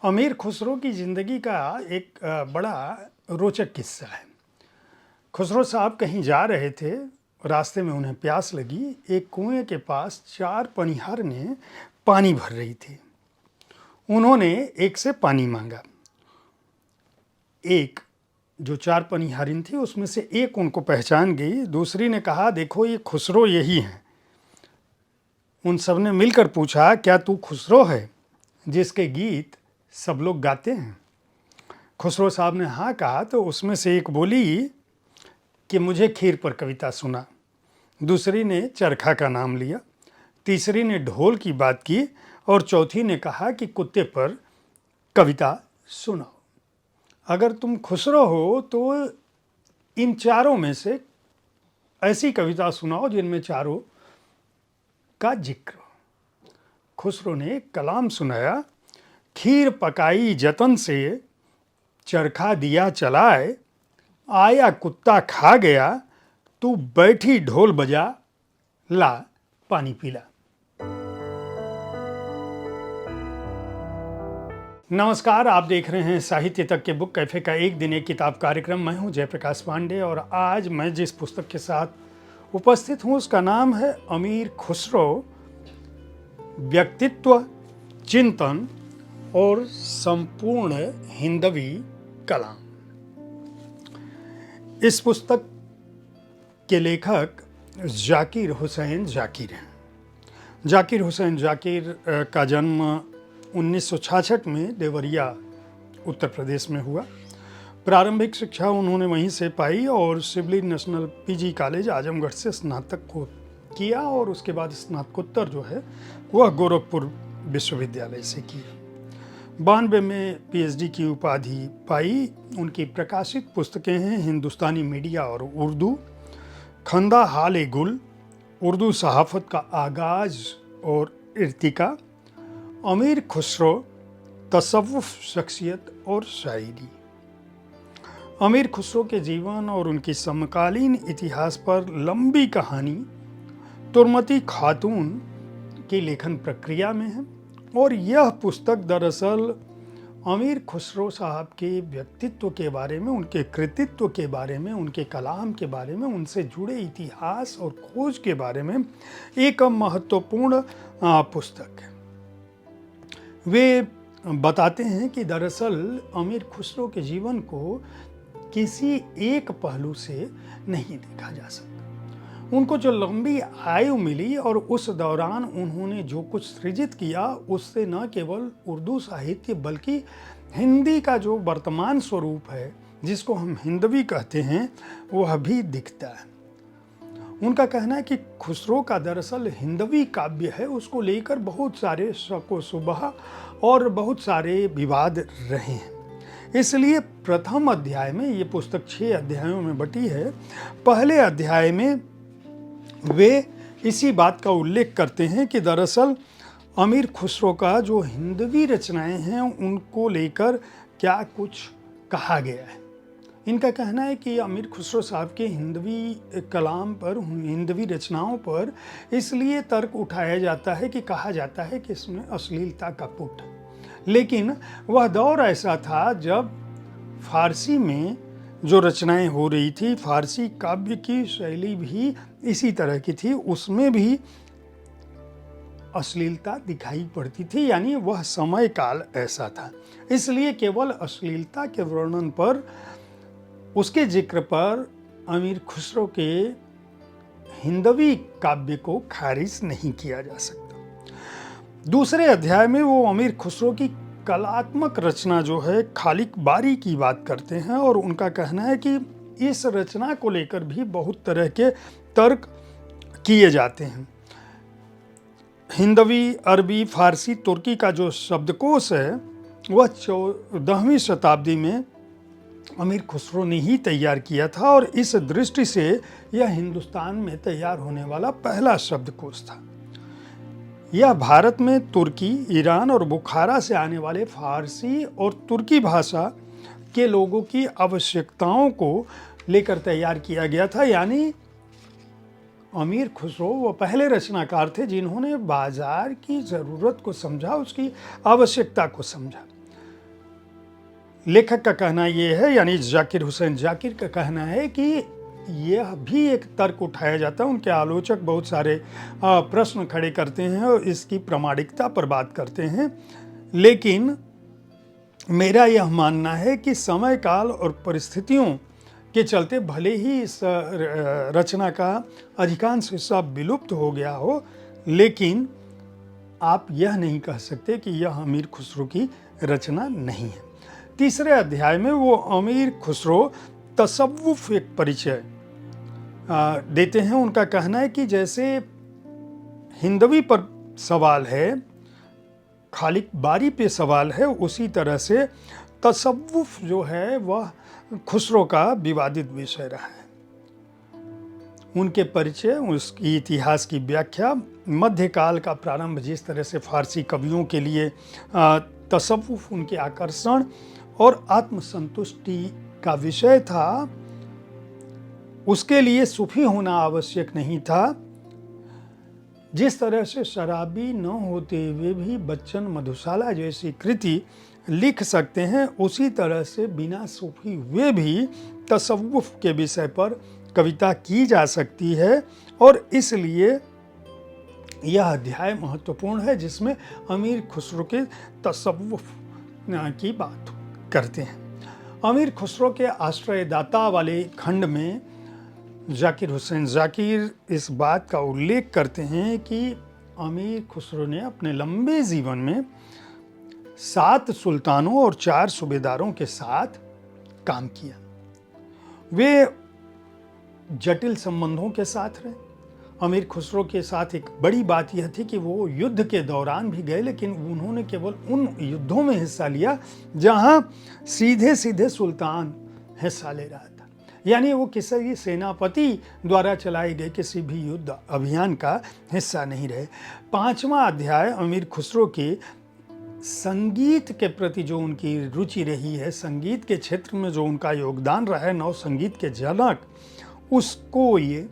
अमीर खुसरो की ज़िंदगी का एक बड़ा रोचक किस्सा है। खुसरो साहब कहीं जा रहे थे, रास्ते में उन्हें प्यास लगी। एक कुएं के पास 4 पनिहार ने पानी भर रही थी। उन्होंने एक से पानी मांगा। एक जो 4 पनिहारिन थी उसमें से एक उनको पहचान गई। दूसरी ने कहा, देखो ये खुसरो यही हैं। उन सब ने मिलकर पूछा, क्या तू खुसरो है जिसके गीत सब लोग गाते हैं? खुसरो साहब ने हाँ कहा तो उसमें से एक बोली कि मुझे खीर पर कविता सुना। दूसरी ने चरखा का नाम लिया। तीसरी ने ढोल की बात की और चौथी ने कहा कि कुत्ते पर कविता सुनाओ। अगर तुम खुसरो हो तो इन चारों में से ऐसी कविता सुनाओ जिनमें चारों का जिक्र हो। खुसरो ने कलाम सुनाया, खीर पकाई जतन से, चरखा दिया चलाए, आया कुत्ता खा गया, तू बैठी ढोल बजा, ला पानी पिला। नमस्कार, आप देख रहे हैं साहित्य तक के बुक कैफे का एक दिन एक किताब कार्यक्रम। मैं हूं जयप्रकाश पांडे और आज मैं जिस पुस्तक के साथ उपस्थित हूं उसका नाम है अमीर खुसरो, व्यक्तित्व, चिंतन और संपूर्ण हिंदवी कलाम। इस पुस्तक के लेखक जाकिर हुसैन जाकिर हैं। जाकिर हुसैन जाकिर का जन्म 1966 में देवरिया उत्तर प्रदेश में हुआ। प्रारंभिक शिक्षा उन्होंने वहीं से पाई और civil national PG college Azamgarh से स्नातक को किया और उसके बाद स्नातकोत्तर जो है वह गोरखपुर विश्वविद्यालय से किया। 92 में पीएचडी की उपाधि पाई। उनकी प्रकाशित पुस्तकें हैं हिंदुस्तानी मीडिया और उर्दू, खंदा हाल गुल, उर्दू सहाफ़त का आगाज़ और इर्तिका, अमीर खुसरो, तसव्वुफ़, शख्सियत और शायरी। अमीर खुसरो के जीवन और उनकी समकालीन इतिहास पर लंबी कहानी तुर्मती खातून की लेखन प्रक्रिया में है और यह पुस्तक दरअसल अमीर खुसरो साहब के व्यक्तित्व के बारे में, उनके कृतित्व के बारे में, उनके कलाम के बारे में, उनसे जुड़े इतिहास और खोज के बारे में एक महत्वपूर्ण पुस्तक है। वे बताते हैं कि दरअसल अमीर खुसरो के जीवन को किसी एक पहलू से नहीं देखा जा सकता। उनको जो लंबी आयु मिली और उस दौरान उन्होंने जो कुछ सृजित किया उससे न केवल उर्दू साहित्य बल्कि हिंदी का जो वर्तमान स्वरूप है जिसको हम हिंदवी कहते हैं वह भी दिखता है। उनका कहना है कि खुसरो का दरअसल हिंदवी काव्य है, उसको लेकर बहुत सारे शक व शुबहा और बहुत सारे विवाद रहे हैं। इसलिए प्रथम अध्याय में, ये पुस्तक 6 अध्यायों में बटी है, पहले अध्याय में वे इसी बात का उल्लेख करते हैं कि दरअसल अमीर खुसरो का जो हिंदवी रचनाएं हैं उनको लेकर क्या कुछ कहा गया है। इनका कहना है कि अमीर खुसरो साहब के हिंदवी कलाम पर, हिंदवी रचनाओं पर इसलिए तर्क उठाया जाता है कि कहा जाता है कि इसमें अश्लीलता का पुट है। लेकिन वह दौर ऐसा था जब फारसी में जो रचनाएं हो रही थी, फारसी काव्य की शैली भी इसी तरह की थी, उसमें भी अश्लीलता दिखाई पड़ती थी, यानी वह समय काल ऐसा था। इसलिए केवल अश्लीलता के वर्णन पर, उसके जिक्र पर अमीर खुसरो के हिंदवी काव्य को खारिज नहीं किया जा सकता। दूसरे अध्याय में वो अमीर खुसरो की कलात्मक रचना जो है खालिक बारी की बात करते हैं और उनका कहना है कि इस रचना को लेकर भी बहुत तरह के तर्क किए जाते हैं। हिंदवी, अरबी, फारसी, तुर्की का जो शब्दकोश है वह 14वीं शताब्दी में अमीर खुसरो ने ही तैयार किया था और इस दृष्टि से यह हिंदुस्तान में तैयार होने वाला पहला शब्दकोश था। यह भारत में तुर्की, ईरान और बुखारा से आने वाले फारसी और तुर्की भाषा के लोगों की आवश्यकताओं को लेकर तैयार किया गया था। यानी अमीर खुसरो वो पहले रचनाकार थे जिन्होंने बाजार की ज़रूरत को समझा, उसकी आवश्यकता को समझा। लेखक का कहना ये है, यानी जाकिर हुसैन जाकिर का कहना है कि यह भी एक तर्क उठाया जाता है। उनके आलोचक बहुत सारे प्रश्न खड़े करते हैं और इसकी प्रामाणिकता पर बात करते हैं, लेकिन मेरा यह मानना है कि समय काल और परिस्थितियों के चलते भले ही इस रचना का अधिकांश हिस्सा विलुप्त हो गया हो, लेकिन आप यह नहीं कह सकते कि यह अमीर खुसरो की रचना नहीं है। तीसरे अध्याय में वो अमीर खुसरो तसव्वुफ एक परिचय देते हैं। उनका कहना है कि जैसे हिंदवी पर सवाल है, खालिक बारी पे सवाल है, उसी तरह से तसव्वुफ जो है वह खुसरो का विवादित विषय रहा है। उनके परिचय, उसकी इतिहास की व्याख्या, मध्यकाल का प्रारंभ, जिस तरह से फारसी कवियों के लिए तसव्वुफ उनके आकर्षण और आत्मसंतुष्टि का विषय था, उसके लिए सूफी होना आवश्यक नहीं था। जिस तरह से शराबी न होते हुए भी बच्चन मधुशाला जैसी कृति लिख सकते हैं, उसी तरह से बिना सूफी हुए भी तसव्वुफ के विषय पर कविता की जा सकती है। और इसलिए यह अध्याय महत्वपूर्ण है, जिसमें अमीर खुसरो के तसव्वुफ की बात करते हैं। अमीर खुसरो के आश्रयदाता वाले खंड में जाकिर हुसैन जाकिर इस बात का उल्लेख करते हैं कि अमीर खुसरो ने अपने लंबे जीवन में 7 सुल्तानों और 4 सूबेदारों के साथ काम किया। वे जटिल संबंधों के साथ रहे। अमीर खुसरो के साथ एक बड़ी बात यह थी कि वो युद्ध के दौरान भी गए, लेकिन उन्होंने केवल उन युद्धों में हिस्सा लिया जहां सीधे सीधे सुल्तान हिस्सा ले रहा था, यानी वो किसी सेनापति द्वारा चलाए गए किसी भी युद्ध अभियान का हिस्सा नहीं रहे। 5वां अध्याय अमीर खुसरो के संगीत के प्रति जो उनकी रुचि रही है, संगीत के क्षेत्र में जो उनका योगदान रहा है, नव संगीत के जनक, उसको ये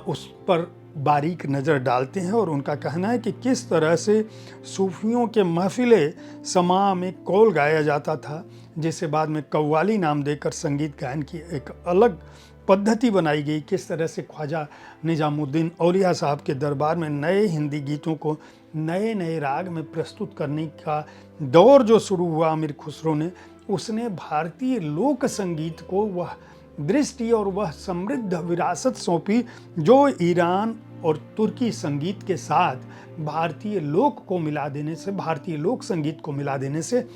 उस पर बारीक नज़र डालते हैं। और उनका कहना है कि किस तरह से सूफियों के महफिले समा में कौल गाया जाता था, जिसे बाद में कव्वाली नाम देकर संगीत गायन की एक अलग पद्धति बनाई गई। किस तरह से ख्वाजा निजामुद्दीन औलिया साहब के दरबार में नए हिंदी गीतों को नए नए राग में प्रस्तुत करने का दौर जो शुरू हुआ अमीर खुसरो ने, उसने भारतीय लोक संगीत को वह दृष्टि और वह समृद्ध विरासत सौंपी जो ईरान और तुर्की संगीत के साथ भारतीय लोक को मिला देने से, भारतीय लोक संगीत को मिला देने से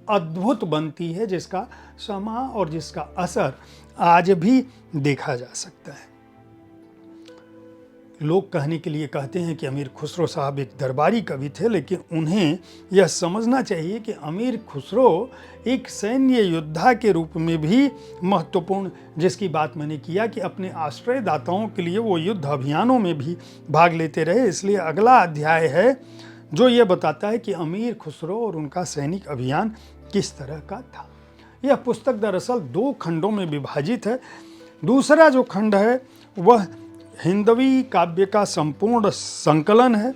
अद्भुत बनती है, जिसका समा और जिसका असर आज भी देखा जा सकता है। लोग कहने के लिए कहते हैं कि अमीर खुसरो साहब एक दरबारी कवि थे, लेकिन उन्हें यह समझना चाहिए कि अमीर खुसरो एक सैन्य योद्धा के रूप में भी महत्वपूर्ण, जिसकी बात मैंने किया कि अपने आश्रयदाताओं के लिए वो युद्ध अभियानों में भी भाग लेते रहे। इसलिए अगला अध्याय है जो ये बताता है कि अमीर खुसरो और उनका सैनिक अभियान किस तरह का था। यह पुस्तक दरअसल 2 खंडों में विभाजित है। दूसरा जो खंड है वह हिंदवी काव्य का संपूर्ण संकलन है,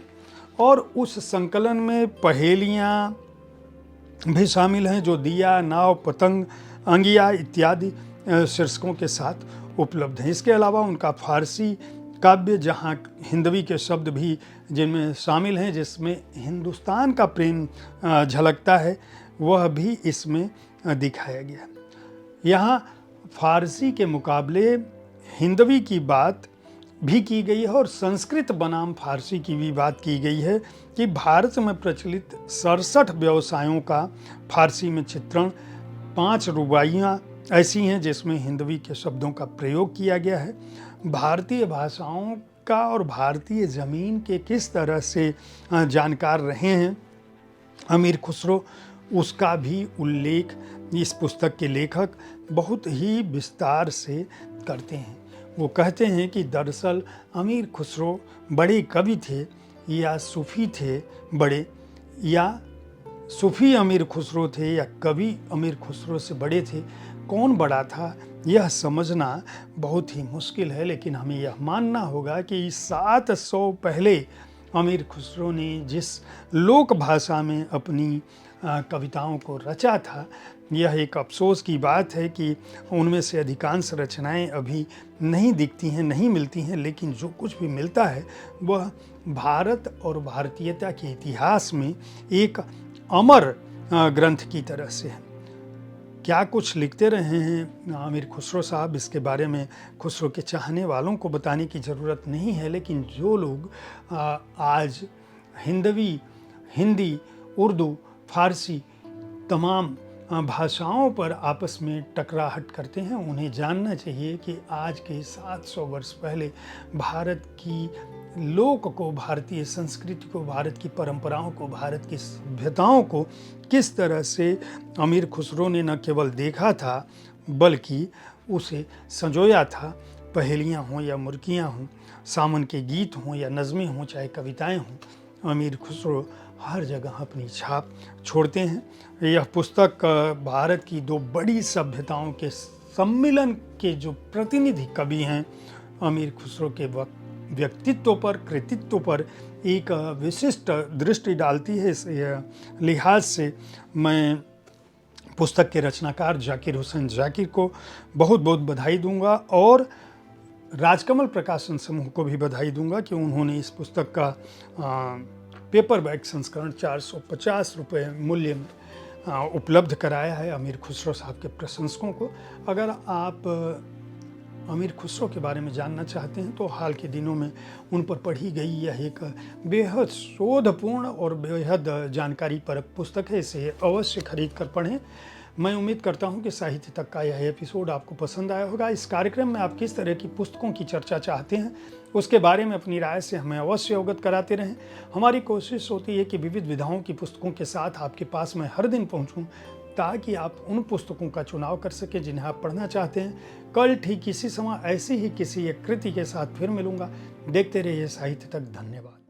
और उस संकलन में पहेलियाँ भी शामिल हैं जो दिया, नाव, पतंग, अंगिया इत्यादि शीर्षकों के साथ उपलब्ध हैं। इसके अलावा उनका फारसी काव्य, जहाँ हिंदवी के शब्द भी जिनमें शामिल हैं, जिसमें हिंदुस्तान का प्रेम झलकता है, वह भी इसमें दिखाया गया। यहाँ फारसी के मुकाबले हिंदवी की बात भी की गई है और संस्कृत बनाम फारसी की भी बात की गई है कि भारत में प्रचलित 67 व्यवसायों का फारसी में चित्रण, 5 रुबाइयाँ ऐसी हैं जिसमें हिंदवी के शब्दों का प्रयोग किया गया है। भारतीय भाषाओं का और भारतीय ज़मीन के किस तरह से जानकार रहे हैं अमीर खुसरो, उसका भी उल्लेख इस पुस्तक के लेखक बहुत ही विस्तार से करते हैं। वो कहते हैं कि दरअसल अमीर खुसरो बड़े कवि थे या सूफ़ी थे बड़े, या सूफ़ी अमीर खुसरो थे या कवि अमीर खुसरो से बड़े थे। कौन बड़ा था यह समझना बहुत ही मुश्किल है, लेकिन हमें यह मानना होगा कि 700 पहले अमीर खुसरो ने जिस लोक भाषा में अपनी कविताओं को रचा था। यह एक अफसोस की बात है कि उनमें से अधिकांश रचनाएं अभी नहीं दिखती हैं, नहीं मिलती हैं, लेकिन जो कुछ भी मिलता है वह भारत और भारतीयता के इतिहास में एक अमर ग्रंथ की तरह से है। क्या कुछ लिखते रहे हैं आमिर खुसरो साहब, इसके बारे में खुसरो के चाहने वालों को बताने की ज़रूरत नहीं है, लेकिन जो लोग आज हिंदी, उर्दू, फारसी तमाम भाषाओं पर आपस में टकराहट करते हैं, उन्हें जानना चाहिए कि आज के 700 वर्ष पहले भारत की लोक को, भारतीय संस्कृति को, भारत की परंपराओं को, भारत की सभ्यताओं को किस तरह से अमीर खुसरो ने न केवल देखा था बल्कि उसे संजोया था। पहेलियाँ हों या मुर्कियाँ हों, सामन के गीत हों या नज़में हों, चाहे कविताएं हों, अमीर खुसरो हर जगह अपनी छाप छोड़ते हैं। यह पुस्तक भारत की दो बड़ी सभ्यताओं के सम्मिलन के जो प्रतिनिधि कवि हैं अमीर खुसरो के व्यक्तित्व पर, कृतित्व पर एक विशिष्ट दृष्टि डालती है। इस लिहाज से मैं पुस्तक के रचनाकार जाकिर हुसैन जाकिर को बहुत बहुत बधाई दूंगा और राजकमल प्रकाशन समूह को भी बधाई दूंगा कि उन्होंने इस पुस्तक का पेपरबैक संस्करण 450 रुपये मूल्य में उपलब्ध कराया है अमीर खुसरो साहब के प्रशंसकों को। अगर आप अमीर खुसरो के बारे में जानना चाहते हैं तो हाल के दिनों में उन पर पढ़ी गई यह एक बेहद शोधपूर्ण और बेहद जानकारी परक पुस्तक है। इसे अवश्य खरीद कर पढ़ें। मैं उम्मीद करता हूं कि साहित्य तक का यह एपिसोड आपको पसंद आया होगा। इस कार्यक्रम में आप किस तरह की पुस्तकों की चर्चा चाहते हैं उसके बारे में अपनी राय से हमें अवश्य अवगत कराते रहें। हमारी कोशिश होती है कि विविध विधाओं की पुस्तकों के साथ आपके पास मैं हर दिन पहुंचूं ताकि आप उन पुस्तकों का चुनाव कर सकें जिन्हें आप पढ़ना चाहते हैं। कल ठीक इसी समय ऐसी ही किसी एक कृति के साथ फिर मिलूंगा। देखते रहिए साहित्य तक। धन्यवाद।